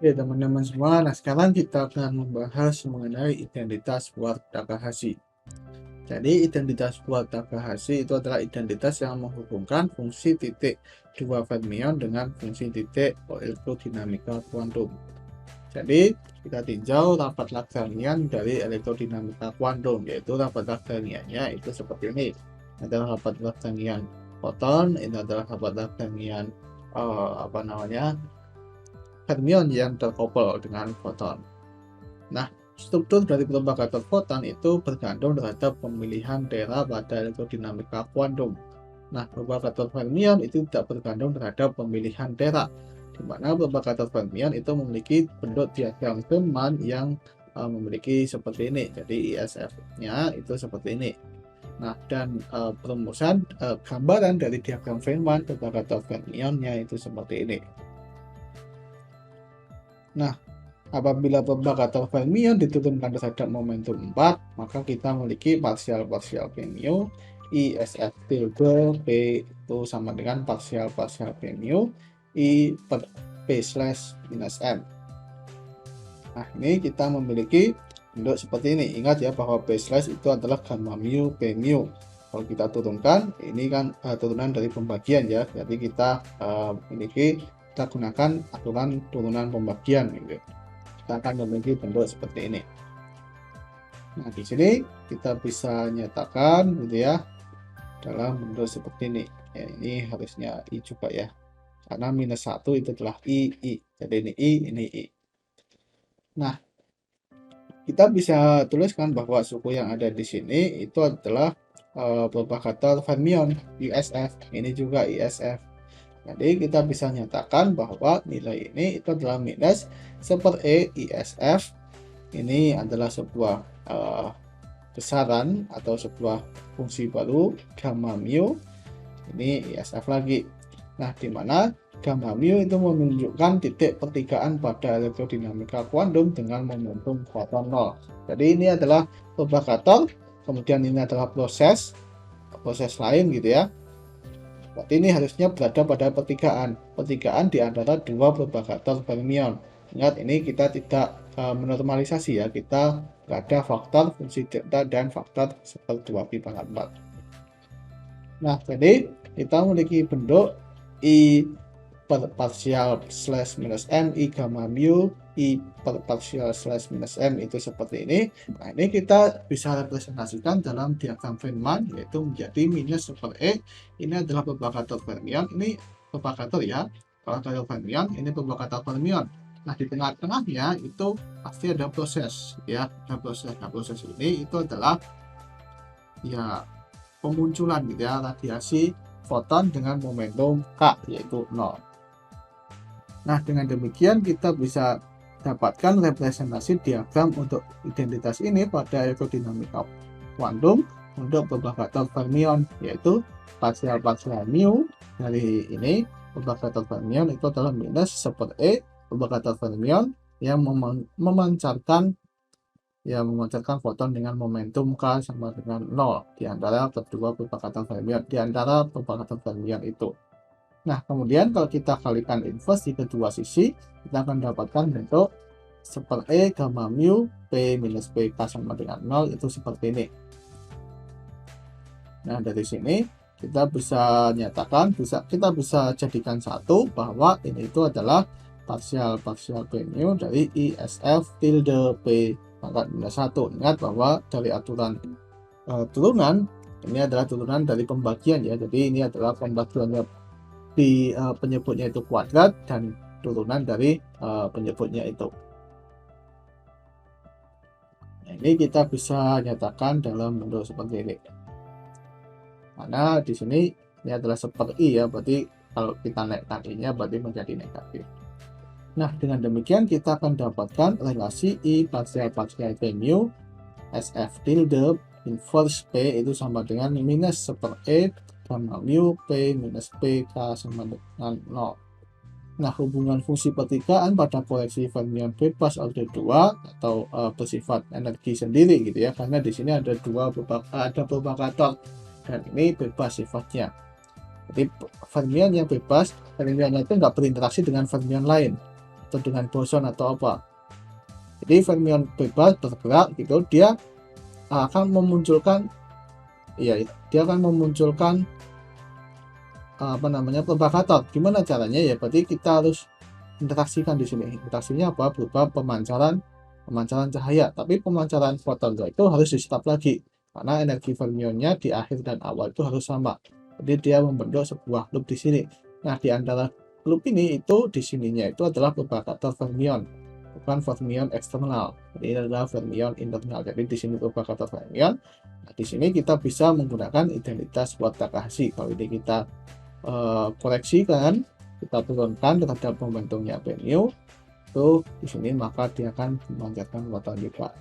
Oke, teman-teman semua. Nah, sekarang kita akan membahas mengenai identitas Ward Takahashi. Jadi, identitas Ward Takahashi itu adalah identitas yang menghubungkan fungsi titik dua fermion dengan fungsi titik elektrodinamika kuantum. Jadi, kita tinjau rapat Lagrangian dari elektrodinamika kuantum, yaitu rapat Lagrangiannya itu seperti ini. Ini adalah rapat Lagrangian foton, ini adalah rapat Lagrangian fermion yang terkoppel dengan foton. Nah, struktur dari propagator foton itu bergantung terhadap pemilihan tera pada elektrodinamika kuantum. Nah, propagator fermion itu tidak bergantung terhadap pemilihan tera, di mana propagator fermion itu memiliki bentuk diagram Feynman yang memiliki seperti ini. Jadi ISF-nya itu seperti ini. Nah, dan perumusan gambaran dari diagram Feynman propagator fermionnya itu seperti ini. Nah, apabila propagator fermion diturunkan terhadap momentum 4, maka kita memiliki partial P mu ISF tilde P itu sama dengan partial P mu I per P slash minus M. Nah, ini kita memiliki bentuk seperti ini. Ingat ya bahwa P slash itu adalah gamma mu P mu. Kalau kita turunkan, ini kan turunan dari pembagian ya. Jadi kita kita gunakan aturan turunan pembagian gitu. Kita akan memiliki bentuk seperti ini. Nah, di sini kita bisa nyatakan gitu ya dalam bentuk seperti ini. Ya, ini harusnya I juga ya. Karena minus 1 itu adalah I. Jadi ini I, ini I. Nah, kita bisa tuliskan bahwa suku yang ada di sini itu adalah propagator fermion ISF. Ini juga ISF. Jadi kita bisa nyatakan bahwa nilai ini itu adalah minus 1/E ISF. Ini adalah sebuah besaran atau sebuah fungsi baru gamma mu. Ini ISF lagi. Nah, di mana gamma mu itu menunjukkan titik pertigaan pada elektrodinamika kuantum dengan momentum foton 0. Jadi ini adalah propagator, kemudian ini adalah proses lain gitu ya. Berarti ini harusnya berada pada pertigaan di antara dua propagator fermion. Ingat, ini kita tidak menormalisasi ya, kita berada faktor fungsi delta dan faktor 1/2 pi/4. Nah, jadi kita memiliki bentuk I per partial slash minus M I gamma mu I per partial slash minus M itu seperti ini. Nah, ini kita bisa representasikan dalam diagram Feynman, yaitu menjadi minus 1/E. Ini adalah propagator fermion, ini propagator ya, propagator fermion, ini propagator fermion. Nah, di tengah-tengahnya itu pasti ada proses ya, ada proses. Nah, proses ini itu adalah ya pemunculan gitu ya, radiasi foton dengan momentum K yaitu 0. Nah, dengan demikian kita bisa dapatkan representasi diagram untuk identitas ini pada elektrodinamika kuantum untuk propagator fermion, yaitu partial mu dari ini propagator fermion itu adalah minus 1/E propagator fermion yang memancarkan foton dengan momentum K sama dengan 0 di antara kedua propagator fermion, di antara propagator fermion itu. Nah, kemudian kalau kita kalikan inverse di kedua sisi, kita akan dapatkan bentuk 1/E gamma mu P minus PK sama dengan 0 itu seperti ini. Nah, dari sini kita bisa nyatakan, kita bisa jadikan satu bahwa ini itu adalah partial P mu dari ISF tilde P pangkat minus 1. Ingat bahwa dari aturan turunan, ini adalah turunan dari pembagian ya. Jadi ini adalah pembagiannya di penyebutnya itu kuadrat dan turunan dari penyebutnya itu. Nah, ini kita bisa nyatakan dalam bentuk seperti ini. Mana di sini ini adalah seperti ya, berarti kalau kita naik tadinya berarti menjadi negatif. Nah, dengan demikian kita akan dapatkan relasi I partial P mu SF tilde inverse P itu sama dengan minus 1/E gamma mu P minus PK sama dengan 0. Nah, hubungan fungsi pertigaan pada koleksi fermion bebas order 2 atau bersifat energi sendiri gitu ya, karena di sini ada propagator dan ini bebas sifatnya. Jadi fermion yang bebas, fermionnya itu nggak berinteraksi dengan fermion lain. atau dengan boson atau apa. Jadi fermion bebas bergerak gitu, dia akan memunculkan apa namanya, propagator. Gimana caranya ya? Berarti kita harus interaksikan di sini. Interaksinya apa? Berupa pemancaran cahaya. Tapi pemancaran foton itu harus di stop lagi karena energi fermionnya di akhir dan awal itu harus sama. Jadi dia membentuk sebuah loop di sini. Nah, di antara loop ini itu di sininya itu adalah propagator fermion, bukan fermion eksternal. Jadi ini adalah fermion internal. Jadi di sini propagator fermion. Nah, di sini kita bisa menggunakan identitas Watt Takahashi. Kalau ini kita koreksikan, kita turunkan terhadap momentumnya mu itu di sini, maka dia akan memanjatkan foton juga.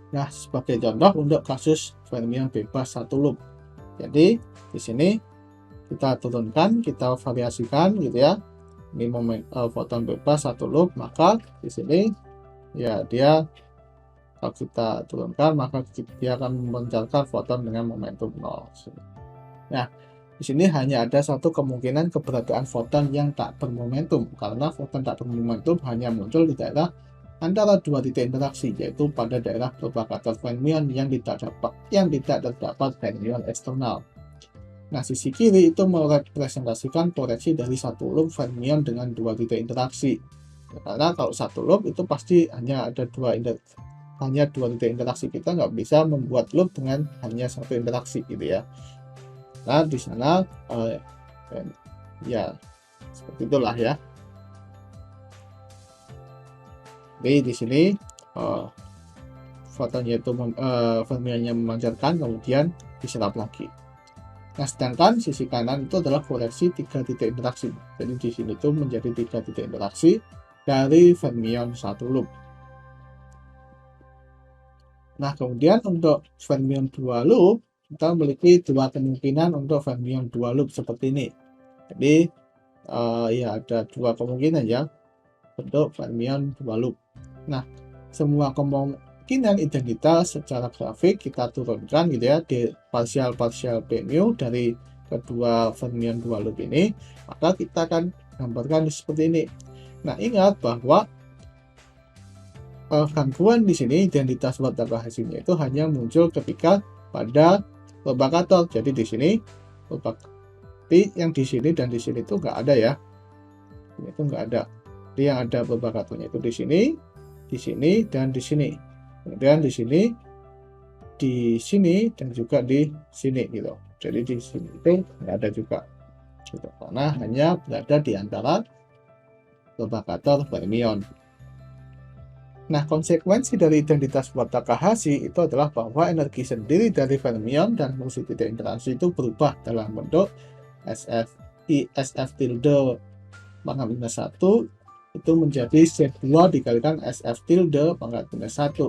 Nah, sebagai contoh untuk kasus fermion bebas satu loop. Jadi di sini kita turunkan, kita variasikan gitu ya. Ini foton bebas satu loop, maka di sini ya dia, kalau kita turunkan maka dia akan memancarkan foton dengan momentum 0. Nah, di sini hanya ada satu kemungkinan keberadaan foton yang tak bermomentum, karena foton tak bermomentum hanya muncul di daerah antara dua titik interaksi, yaitu pada daerah propagator fermion yang tidak terdapat fermion eksternal. Nah, sisi kiri itu merepresentasikan koreksi dari satu loop fermion dengan dua titik interaksi. Karena kalau satu loop itu pasti hanya ada dua titik interaksi, kita nggak bisa membuat loop dengan hanya satu interaksi gitu ya. Nah, di sana ya seperti itulah ya. Jadi di sini fotonnya itu fermionnya memancarkan, kemudian diserap lagi. Nah, sedangkan sisi kanan itu adalah koreksi 3 titik interaksi. Jadi di sini itu menjadi 3 titik interaksi dari fermion satu loop. Nah, kemudian untuk fermion 2 loop, kita memiliki dua kemungkinan untuk fermion 2 loop seperti ini. Jadi ya ada dua kemungkinan ya untuk fermion 2 loop. Nah, semua kemungkinan identitas secara grafik kita turunkan gitu ya di partial mu dari kedua fermion 2 loop ini, maka kita akan gambarkan seperti ini. Nah, ingat bahwa gangguan di sini identitas Watt Takahashi-nya itu hanya muncul ketika pada propagator. Jadi di sini yang di sini dan di sini itu nggak ada ya. Ini itu nggak ada. Jadi yang ada propagatornya itu di sini dan di sini. Kemudian di sini dan juga di sini gitu. Jadi di sini itu nggak ada juga. Gitu. Karena hanya berada di antara propagator fermion. Nah, konsekuensi dari identitas Watt Takahashi itu adalah bahwa energi sendiri dari fermion dan fungsi titik interaksi itu berubah dalam bentuk SF tilde pangkat minus 1 itu menjadi Z2 dikalikan SF tilde pangkat minus 1.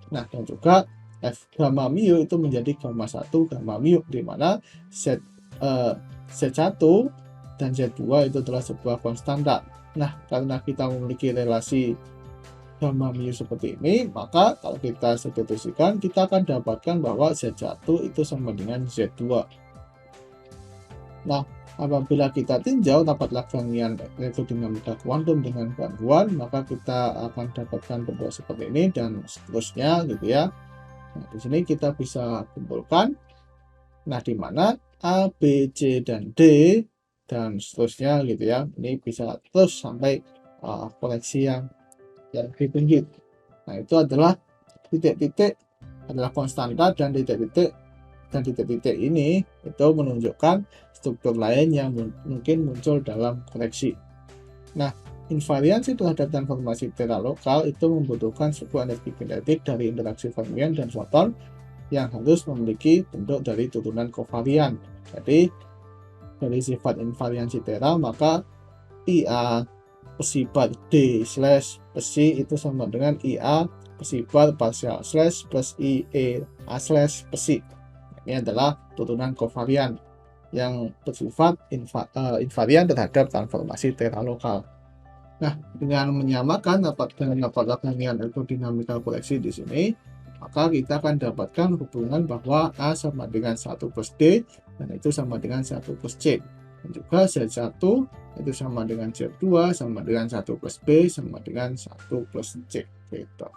Nah, dan juga F gamma mu itu menjadi gamma 1 gamma mu, di mana Z1 dan Z2 itu adalah sebuah konstanta. Nah, karena kita memiliki relasi gamma mu seperti ini, maka kalau kita substitusikan, kita akan dapatkan bahwa Z1 itu sama dengan Z2. Nah, apabila kita tinjau rapat Lagrangian elektrodinamika kuantum dengan gangguan, maka kita akan dapatkan bentuk seperti ini dan seterusnya gitu ya. Nah, di sini kita bisa kumpulkan, nah di mana A, B, C, dan D dan seterusnya gitu ya. Ini bisa terus sampai koleksi yang lebih tinggi. Nah, itu adalah titik-titik adalah konstanta, dan titik-titik ini itu menunjukkan struktur lain yang mungkin muncul dalam koleksi. Nah, invariansi terhadap transformasi tera lokal itu membutuhkan sebuah energi kinetik dari interaksi fermion dan foton yang harus memiliki bentuk dari turunan kovarian. Jadi dari sifat invariansi tera, maka IA pesibar D slash pesi itu sama dengan IA pesibar partial slash plus IE A slash pesi. Ini adalah turunan kovarian yang bersifat invarian terhadap transformasi tera lokal. Nah, dengan menyamakan dengan rapat Lagrangian elektrodinamika koleksi di sini, maka kita akan dapatkan hubungan bahwa A sama dengan 1 plus D dan itu sama dengan 1 plus C. Dan juga Z1 itu sama dengan Z2 sama dengan 1 plus B sama dengan 1 plus C gitu.